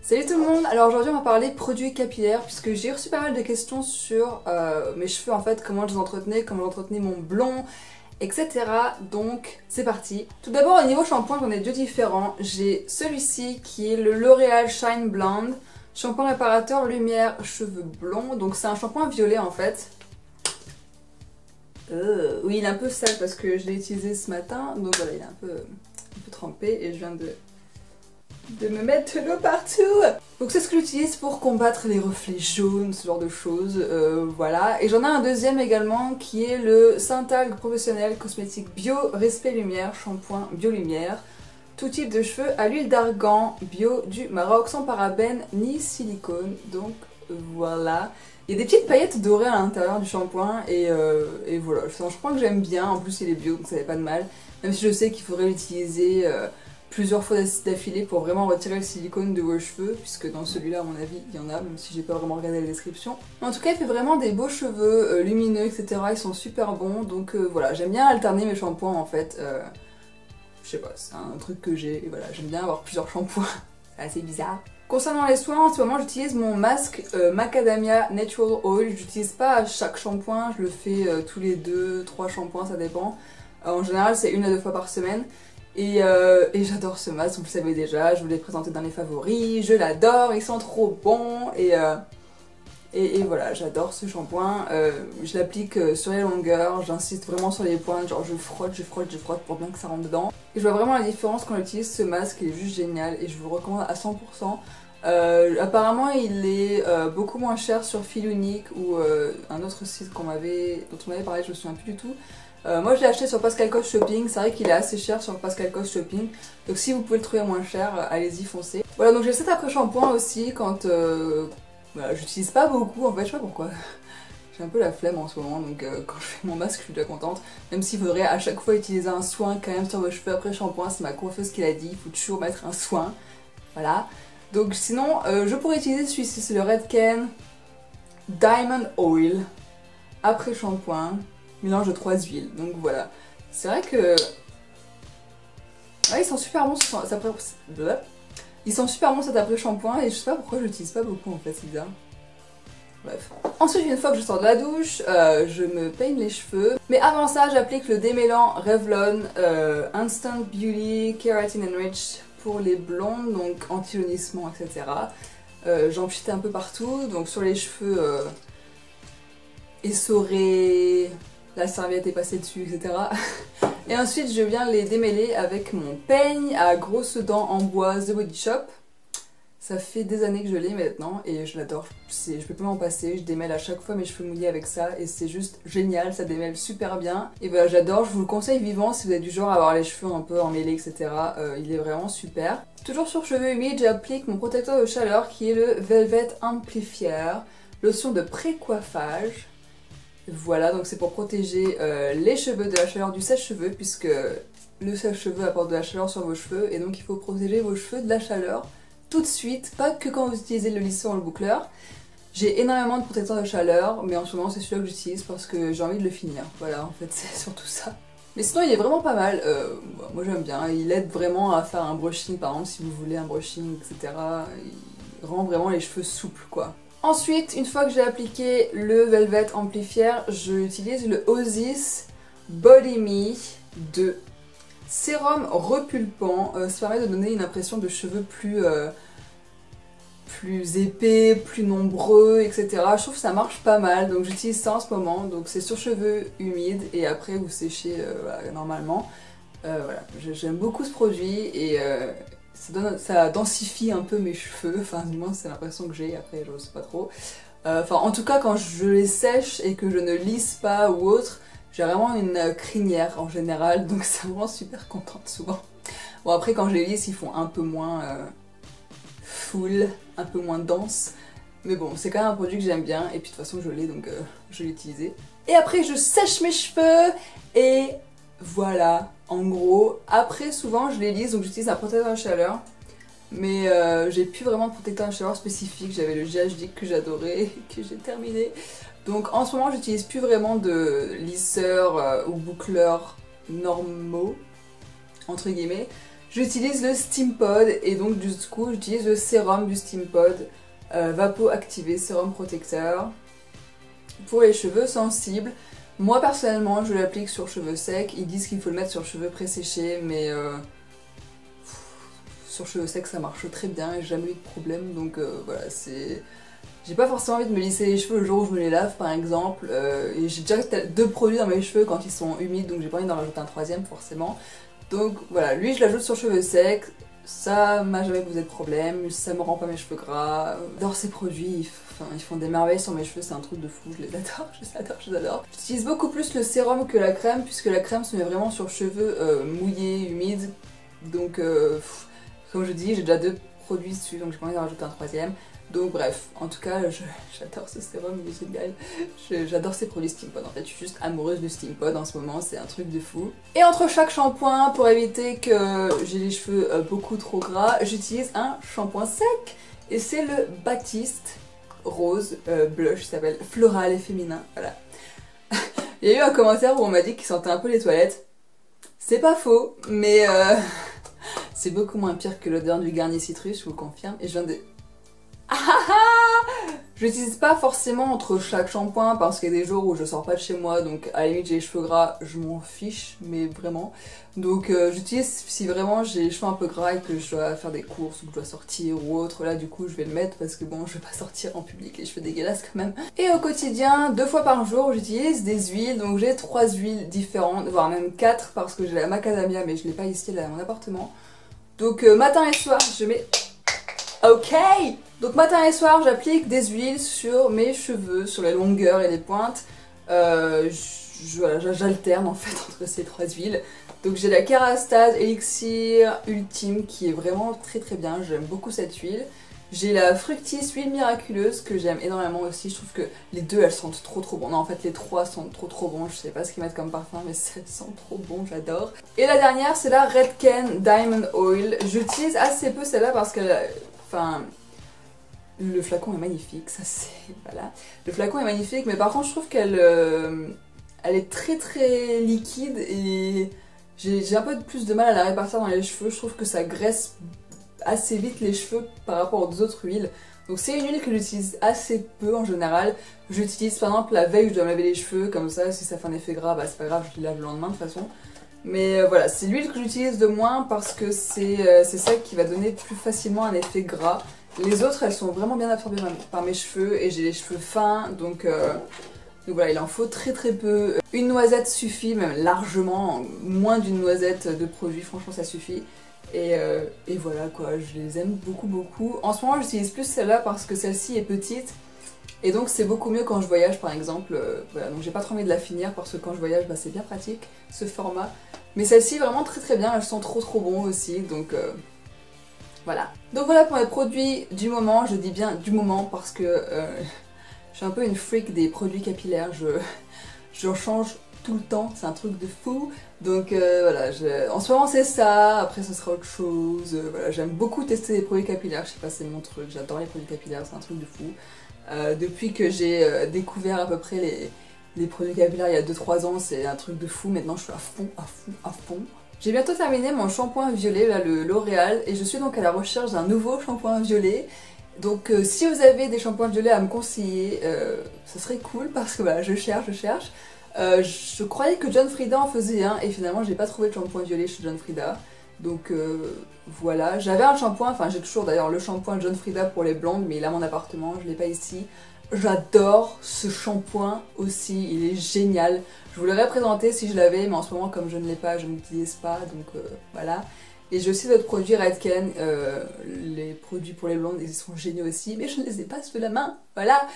Salut tout le monde. Alors aujourd'hui on va parler produits capillaires puisque j'ai reçu pas mal de questions sur mes cheveux en fait, comment je les entretenais, comment j'entretenais mon blond, etc. Donc c'est parti. Tout d'abord au niveau shampoing j'en ai deux différents. J'ai celui-ci qui est le L'Oréal Shine Blonde, shampoing réparateur lumière cheveux blonds. Donc c'est un shampoing violet en fait. Oui il est un peu sale parce que je l'ai utilisé ce matin, donc voilà il est un peu trempé et je viens de me mettre de l'eau partout. Donc c'est ce que j'utilise pour combattre les reflets jaunes, ce genre de choses, voilà. Et j'en ai un deuxième également qui est le Syntalgue Professionnel Cosmétique Bio Respect Lumière, shampoing Bio Lumière, tout type de cheveux à l'huile d'argan bio du Maroc, sans parabènes ni silicone, donc voilà. Il y a des petites paillettes dorées à l'intérieur du shampoing et voilà, c'est un shampoing que j'aime bien, en plus il est bio donc ça fait pas de mal, même si je sais qu'il faudrait l'utiliser plusieurs fois d'affilée pour vraiment retirer le silicone de vos cheveux, puisque dans celui-là à mon avis il y en a, même si j'ai pas vraiment regardé la description. Mais en tout cas il fait vraiment des beaux cheveux, lumineux, etc. Ils sont super bons, donc voilà, j'aime bien alterner mes shampoings en fait. Je sais pas, c'est un truc que j'ai, voilà, j'aime bien avoir plusieurs shampoings, c'est assez bizarre. Concernant les soins, en ce moment j'utilise mon masque Macadamia Natural Oil. J'utilise pas à chaque shampoing, je le fais tous les 2-3 shampoings, ça dépend. En général c'est 1 à 2 fois par semaine. Et j'adore ce masque, vous le savez déjà, je vous l'ai présenté dans les favoris, je l'adore, ils sont trop bons et voilà, j'adore ce shampoing. Je l'applique sur les longueurs, j'insiste vraiment sur les pointes, genre je frotte pour bien que ça rentre dedans. Et je vois vraiment la différence quand j'utilise ce masque, il est juste génial et je vous le recommande à 100%. Apparemment il est beaucoup moins cher sur Fil Unique ou un autre site dont on m'avait parlé, je me souviens plus du tout. Moi je l'ai acheté sur Pascal Cost Shopping, c'est vrai qu'il est assez cher sur Pascal Cost Shopping, donc si vous pouvez le trouver moins cher, allez-y foncez. Voilà, donc j'ai cet après-shampoing aussi quand voilà, j'utilise pas beaucoup en fait, je sais pas pourquoi. J'ai un peu la flemme en ce moment, donc quand je fais mon masque je suis déjà contente. Même s'il faudrait à chaque fois utiliser un soin quand même sur vos cheveux après shampoing, c'est ma coiffeuse qui l'a dit, il faut toujours mettre un soin. Voilà. Donc sinon je pourrais utiliser celui-ci, c'est le Redken Diamond Oil après shampoing. Mélange de 3 huiles, donc voilà. C'est vrai que... Ouais, ils sont super bons, ils sont super bons cet après-shampoing et je sais pas pourquoi je l'utilise pas beaucoup en fait, c'est bizarre. Bref. Ensuite, une fois que je sors de la douche, je me peigne les cheveux. Mais avant ça, j'applique le démêlant Revlon Instant Beauty Keratin Enrich pour les blondes, donc anti-jaunissement, etc. J'en pchite un peu partout, donc sur les cheveux essorés... La serviette est passée dessus, etc. Et ensuite, je viens les démêler avec mon peigne à grosses dents en bois The Body Shop. Ça fait des années que je l'ai maintenant et je l'adore. Je peux pas m'en passer. Je démêle à chaque fois mes cheveux mouillés avec ça et c'est juste génial. Ça démêle super bien. Et voilà, j'adore. Je vous le conseille vivant si vous êtes du genre à avoir les cheveux un peu emmêlés, etc. Il est vraiment super. Toujours sur cheveux humides, j'applique mon protecteur de chaleur qui est le Velvet Amplifier, lotion de pré-coiffage. Voilà, donc c'est pour protéger les cheveux de la chaleur du sèche-cheveux puisque le sèche-cheveux apporte de la chaleur sur vos cheveux et donc il faut protéger vos cheveux de la chaleur tout de suite, pas que quand vous utilisez le lisseur ou le boucleur. J'ai énormément de protecteurs de chaleur mais en ce moment c'est celui-là que j'utilise parce que j'ai envie de le finir. Voilà, en fait c'est surtout ça. Mais sinon il est vraiment pas mal, moi j'aime bien, il aide vraiment à faire un brushing par exemple si vous voulez un brushing, etc. Il rend vraiment les cheveux souples quoi. Ensuite, une fois que j'ai appliqué le Velvet Amplifier, j'utilise le Osis Body Me 2 sérum repulpant. Ça permet de donner une impression de cheveux plus épais, plus nombreux, etc. Je trouve que ça marche pas mal, donc j'utilise ça en ce moment. Donc c'est sur cheveux humides et après vous séchez voilà, normalement. Voilà, j'aime beaucoup ce produit et ça densifie un peu mes cheveux, enfin du moins c'est l'impression que j'ai, après je sais pas trop. Enfin en tout cas quand je les sèche et que je ne lisse pas ou autre, j'ai vraiment une crinière en général, donc ça me rend super contente souvent. Bon après quand je les lisse ils font un peu moins full, un peu moins dense, mais bon c'est quand même un produit que j'aime bien et puis de toute façon je l'ai donc je l'ai utilisé. Et après je sèche mes cheveux et... Voilà, en gros. Après, souvent, je les lisse, donc j'utilise un protecteur de chaleur. Mais j'ai plus vraiment de protecteur de chaleur spécifique. J'avais le GHD que j'adorais, que j'ai terminé. Donc en ce moment, j'utilise plus vraiment de lisseur ou boucleur normaux, entre guillemets. j'utilise le Steam Pod et donc du coup j'utilise le sérum du Steam Pod Vapo Activé Sérum Protecteur pour les cheveux sensibles. Moi personnellement je l'applique sur cheveux secs, ils disent qu'il faut le mettre sur cheveux préséchés mais sur cheveux secs ça marche très bien et j'ai jamais eu de problème donc voilà c'est... J'ai pas forcément envie de me lisser les cheveux le jour où je me les lave par exemple et j'ai déjà 2 produits dans mes cheveux quand ils sont humides donc j'ai pas envie d'en rajouter un 3e forcément. Donc voilà, lui je l'ajoute sur cheveux secs, ça m'a jamais posé de problème, ça me rend pas mes cheveux gras. J'adore ces produits, ils font des merveilles sur mes cheveux, c'est un truc de fou, je les adore, je les adore. J'utilise beaucoup plus le sérum que la crème puisque la crème se met vraiment sur cheveux mouillés, humides. Donc comme je dis, j'ai déjà 2 produits dessus donc j'ai pas envie d'en rajouter un 3e. Donc bref, en tout cas, j'adore ce sérum, il est génial. J'adore ces produits Steam Pod, en fait, je suis juste amoureuse du Steam Pod en ce moment, c'est un truc de fou. Et entre chaque shampoing, pour éviter que j'ai les cheveux beaucoup trop gras, j'utilise un shampoing sec. Et c'est le Baptiste Rose Blush, qui s'appelle Floral et Féminin, voilà. Il y a eu un commentaire où on m'a dit qu'il sentait un peu les toilettes. C'est pas faux, mais c'est beaucoup moins pire que l'odeur du Garnier Citrus, je vous confirme. Et je viens de... Je l'utilise pas forcément entre chaque shampoing parce qu'il y a des jours où je sors pas de chez moi donc à la limite j'ai les cheveux gras, je m'en fiche mais vraiment. Donc j'utilise si vraiment j'ai les cheveux un peu gras et que je dois faire des courses ou que je dois sortir ou autre, là du coup je vais le mettre parce que bon je vais pas sortir en public les cheveux dégueulasses quand même. Et au quotidien 2 fois par jour j'utilise des huiles, donc j'ai 3 huiles différentes, voire même 4 parce que j'ai la macadamia mais je l'ai pas ici, elle est à mon appartement. Donc matin et soir je mets... Ok! Donc matin et soir j'applique des huiles sur mes cheveux, sur les longueurs et les pointes. J'alterne en fait entre ces 3 huiles. Donc j'ai la Kérastase Elixir Ultime qui est vraiment très bien, j'aime beaucoup cette huile. J'ai la Fructis Huile Miraculeuse que j'aime énormément aussi, je trouve que les 2 elles sentent trop bon. Non en fait les 3 sentent trop bon, je sais pas ce qu'ils mettent comme parfum mais ça sent trop bon, j'adore. Et la dernière c'est la Redken Diamond Oil. J'utilise assez peu celle-là parce que... Enfin, le flacon est magnifique, ça c'est... Voilà. Le flacon est magnifique, mais par contre je trouve qu'elle elle est très liquide et j'ai un peu plus de mal à la répartir dans les cheveux. Je trouve que ça graisse assez vite les cheveux par rapport aux autres huiles. Donc c'est une huile que j'utilise assez peu en général. J'utilise par exemple la veille où je dois me laver les cheveux, comme ça si ça fait un effet gras, bah c'est pas grave, je les lave le lendemain de toute façon. Mais voilà, c'est l'huile que j'utilise de moins parce que c'est ça qui va donner plus facilement un effet gras. Les autres, elles sont vraiment bien absorbées par mes cheveux et j'ai les cheveux fins, donc voilà, il en faut très peu. Une noisette suffit, même largement, moins d'une noisette de produit, franchement ça suffit. Et voilà quoi, je les aime beaucoup. En ce moment, j'utilise plus celle-là parce que celle-ci est petite. Et donc c'est beaucoup mieux quand je voyage par exemple, voilà, donc j'ai pas trop envie de la finir parce que quand je voyage bah, c'est bien pratique ce format. Mais celle-ci vraiment très bien, elle sent trop bon aussi, donc voilà. Donc voilà pour les produits du moment, je dis bien du moment parce que je suis un peu une freak des produits capillaires, je change tout le temps, c'est un truc de fou. Donc voilà, en ce moment c'est ça, après ce sera autre chose, voilà, j'aime beaucoup tester des produits capillaires, je sais pas c'est mon truc, j'adore les produits capillaires, c'est un truc de fou. Depuis que j'ai découvert à peu près les produits capillaires il y a 2-3 ans, c'est un truc de fou, maintenant je suis à fond. J'ai bientôt terminé mon shampoing violet, là, le L'Oréal, et je suis donc à la recherche d'un nouveau shampoing violet. Donc si vous avez des shampoings violets à me conseiller, ce serait cool parce que voilà, je cherche. Je croyais que John Frieda en faisait un et finalement j'ai pas trouvé de shampoing violet chez John Frieda. Donc voilà, j'avais un shampoing, enfin j'ai toujours d'ailleurs le shampoing John Frieda pour les blondes mais il est à mon appartement, je l'ai pas ici. J'adore ce shampoing aussi, il est génial. Je vous l'aurais présenté si je l'avais mais en ce moment comme je ne l'ai pas, je ne l'utilise pas donc voilà. Et j'ai aussi d'autres produits Redken, les produits pour les blondes ils sont géniaux aussi mais je ne les ai pas sous la main, voilà.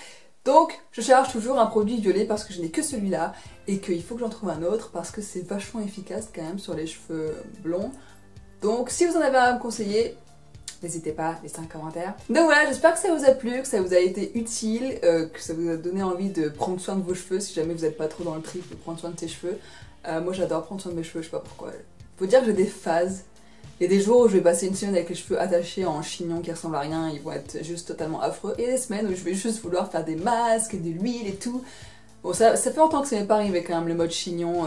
Donc je cherche toujours un produit violet parce que je n'ai que celui-là et qu'il faut que j'en trouve un autre parce que c'est vachement efficace quand même sur les cheveux blonds. Donc si vous en avez à me conseiller, n'hésitez pas à laisser un commentaire. Donc voilà, j'espère que ça vous a plu, que ça vous a été utile, que ça vous a donné envie de prendre soin de vos cheveux si jamais vous n'êtes pas trop dans le trip de prendre soin de ses cheveux. Moi j'adore prendre soin de mes cheveux, je sais pas pourquoi. Faut dire que j'ai des phases. Il y a des jours où je vais passer une semaine avec les cheveux attachés en chignon qui ressemblent à rien, ils vont être juste totalement affreux. Et des semaines où je vais juste vouloir faire des masques, de l'huile et tout. Bon ça fait longtemps que ça m'est pas arrivé quand même le mode chignon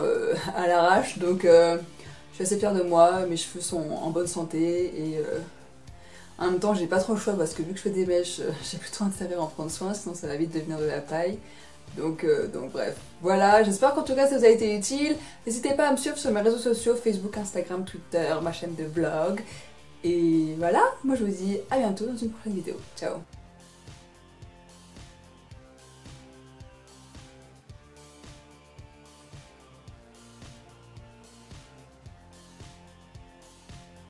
à l'arrache, donc je suis assez fière de moi, mes cheveux sont en bonne santé et en même temps j'ai pas trop le choix parce que vu que je fais des mèches, j'ai plutôt intérêt à en prendre soin, sinon ça va vite devenir de la paille. Donc bref, voilà, j'espère qu'en tout cas ça vous a été utile. N'hésitez pas à me suivre sur mes réseaux sociaux, Facebook, Instagram, Twitter, ma chaîne de vlog. Et voilà, moi je vous dis à bientôt dans une prochaine vidéo. Ciao!